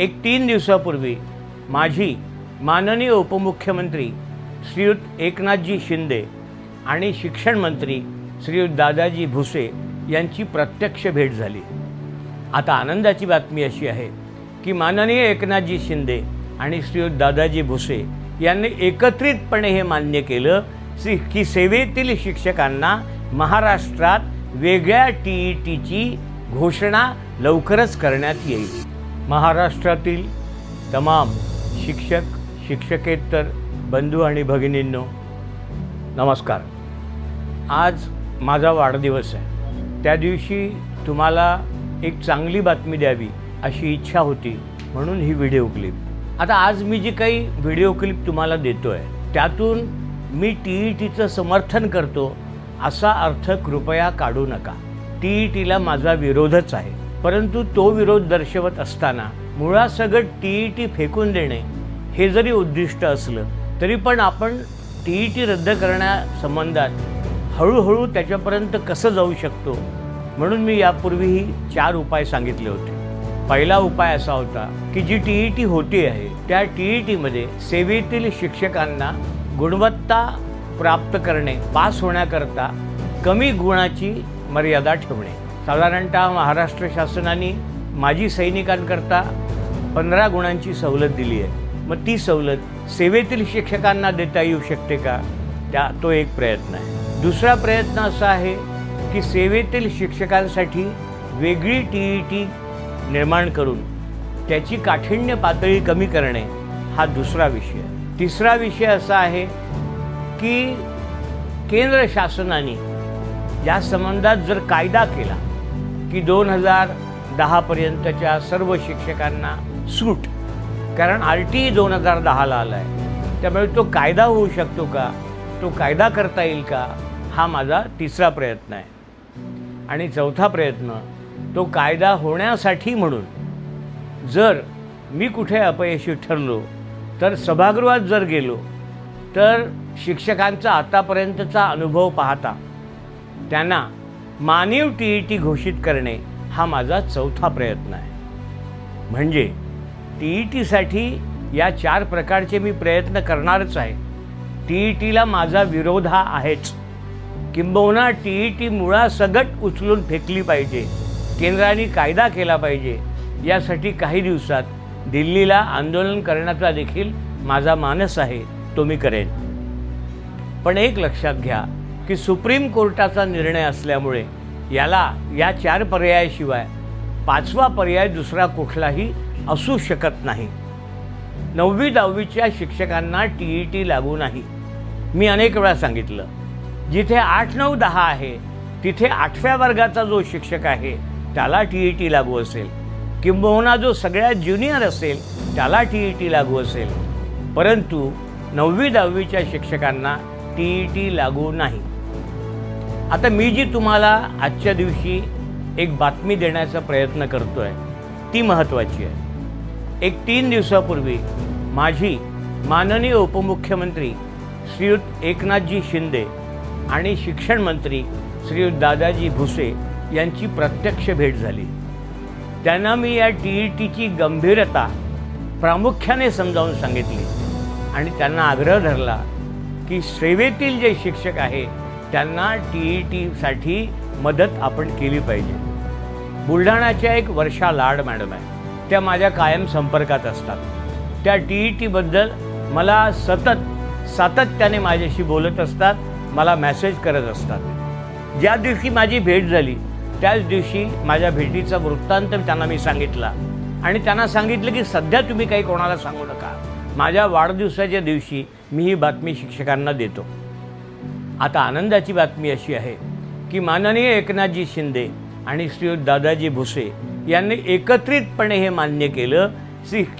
एक 3 दिवसापूर्वी माझी माननीय उपमुख्यमंत्री श्रीयुत एकनाथजी शिंदे आणि शिक्षण मंत्री श्रीयुत दादाजी भुसे यांची प्रत्यक्ष भेट झाली। आता आनंदाची बातमी अशी आहे की माननीय एकनाथजी शिंदे आणि श्रीयुत दादाजी भुसे यांनी एकत्रितपणे हे मान्य केलं की सेवेतील शिक्षकांना महाराष्ट्रात वेगळ्या TETची घोषणा लवकरच करण्यात येईल। महाराष्ट्रातील तमाम शिक्षक शिक्षकेतर बंधू आणि भगिनींनो नमस्कार। आज माझा वाढदिवस आहे। त्या दिवशी तुम्हाला एक चांगली बातमी द्यावी अशी इच्छा होती, म्हणून ही व्हिडिओ क्लिप। आता आज मी जी काही व्हिडिओ क्लिप तुम्हाला देतोय त्यातून मी TETचं समर्थन करतो असा अर्थ कृपया काढू नका। TETला माझा विरोधच आहे, परंतु तो विरोध दर्शवत असताना मुळासकट TET फेकून देणे हे जरी उद्दिष्ट असलं तरी पण आपण TET रद्द करण्यासंबंधात हळूहळू त्याच्यापर्यंत कसं जाऊ शकतो, म्हणून मी यापूर्वीही 4 उपाय सांगितले होते। पहिला उपाय असा होता की जी TET होती आहे त्या TETमध्ये सेवेतील शिक्षकांना गुणवत्ता प्राप्त करणे, पास होण्याकरता कमी गुणाची मर्यादा ठेवणे। साधारणतः महाराष्ट्र शासनाने माजी सैनिकांकरता 15 गुणांची सवलत दिली आहे। मग ती सवलत सेवेतील शिक्षकांना देता येऊ शकते का? तो एक प्रयत्न आहे। दुसरा प्रयत्न असा आहे की सेवेतील शिक्षकांसाठी वेगळी TET निर्माण करून त्याची काठिण्य पातळी कमी करणे हा दुसरा विषय। तिसरा विषय असा आहे की केंद्र शासनाने या संबंधात जर कायदा केला की 2010 पर्यंतच्या सर्व शिक्षकांना सूट, कारण RTE 2010ला आला आहे, त्यामुळे तो कायदा होऊ शकतो का, तो कायदा करता येईल का, हा माझा तिसरा प्रयत्न आहे। आणि चौथा प्रयत्न, तो कायदा होण्यासाठी म्हणून जर मी कुठे अपयशी ठरलो तर सभागृहात जर गेलो तर शिक्षकांचा आतापर्यंतचा अनुभव पाहता त्यांना माननीय TET घोषित करणे हा माझा चौथा प्रयत्न आहे। म्हणजे TETसाठी या 4 प्रकारचे मी प्रयत्न करणारच आहे। TETला माझा विरोध हा आहेच, किंबहुना TET मुळासकट उचलून फेकली पाहिजे, केंद्राने कायदा केला पाहिजे, यासाठी काही दिवसात दिल्लीला आंदोलन करण्याचा देखील माझा मानस आहे, तो मी करेन। पण एक लक्षात घ्या की सुप्रीम कोर्टाचा निर्णय असल्यामुळे या 4 पर्यायाशिवाय 5वा पर्याय दुसरा कुठलाही असू शकत नाही। 9वी 10वीच्या शिक्षकांना TET लागू नाही। मी अनेक वेळा सांगितलं, जिथे 8, 9, 10 आहे तिथे 8व्या वर्गाचा जो शिक्षक आहे त्याला TET लागू असेल, किंबहुना जो सगळ्यात ज्युनियर असेल त्याला TET लागू असेल, परंतु 9वी 10वीच्या शिक्षकांना TET लागू नाही। आता मी जी तुम्हाला आजच्या दिवशी एक बातमी देण्याचा प्रयत्न करतोय ती महत्त्वाची आहे। एक 3 दिवसापूर्वी माझी माननीय उपमुख्यमंत्री श्रीयुत एकनाथजी शिंदे आणि शिक्षण मंत्री श्रीयुत दादाजी भुसे यांची प्रत्यक्ष भेट झाली। त्यांना मी या TETची गंभीरता प्रामुख्याने समजावून सांगितली आणि त्यांना आग्रह धरला की सेवेतील जे शिक्षक आहे त्यांना TETसाठी मदत आपण केली पाहिजे। बुलढाण्याच्या एक वर्षा लाड मॅडम आहे, त्या माझ्या कायम संपर्कात असतात। त्या TETबद्दल मला सातत्याने माझ्याशी बोलत असतात, मला मेसेज करत असतात। ज्या दिवशी माझी भेट झाली त्याच दिवशी माझ्या भेटीचा वृत्तांत त्यांना मी सांगितला आणि त्यांना सांगितलं की सध्या तुम्ही काही कोणाला सांगू नका, माझ्या वाढदिवसाच्या दिवशी मी ही बातमी शिक्षकांना देतो। आता आनंदाची बातमी अशी आहे की माननीय एकनाथजी शिंदे आणि श्रीयुत दादाजी भुसे यांनी एकत्रितपणे हे मान्य केलं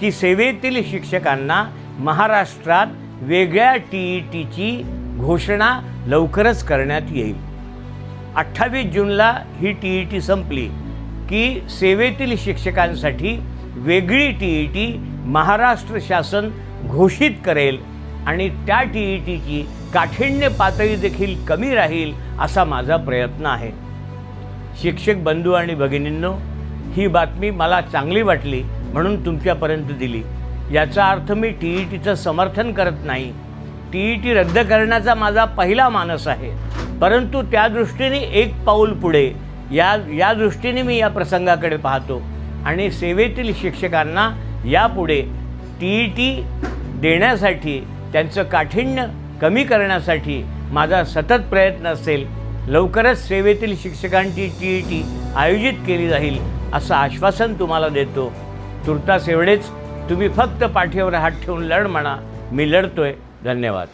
की सेवेतील शिक्षकांना महाराष्ट्रात वेगळ्या TETची घोषणा लवकरच करण्यात येईल। 28 जूनला ही TET संपली की सेवेतील शिक्षकांसाठी वेगळी TET महाराष्ट्र शासन घोषित करेल आणि त्या TETची काठिण्य पातळी देखील कमी राहील असा माझा प्रयत्न आहे। शिक्षक बंधू आणि भगिनींनो, ही बातमी मला चांगली वाटली म्हणून तुमच्यापर्यंत दिली. याचा अर्थ मी TETचं समर्थन करत नाही. TET रद्द करण्याचा माझा पहिला मानस आहे, परंतु त्या दृष्टीने एक पाऊल पुढे या दृष्टीने मी या प्रसंगाकडे पाहतो आणि सेवेतील शिक्षकांना यापुढे TET देण्यासाठी, त्यांचं काठिण्य कमी करण्यासाठी माझा सतत प्रयत्न असेल. लवकरच सेवेतील शिक्षकांची TET आयोजित केली जाईल असं आश्वासन तुम्हाला देतो. तुर्तास एवढेच. तुम्ही फक्त पाठीवर हात ठेवून लढ म्हणा. मी लढतोय. धन्यवाद.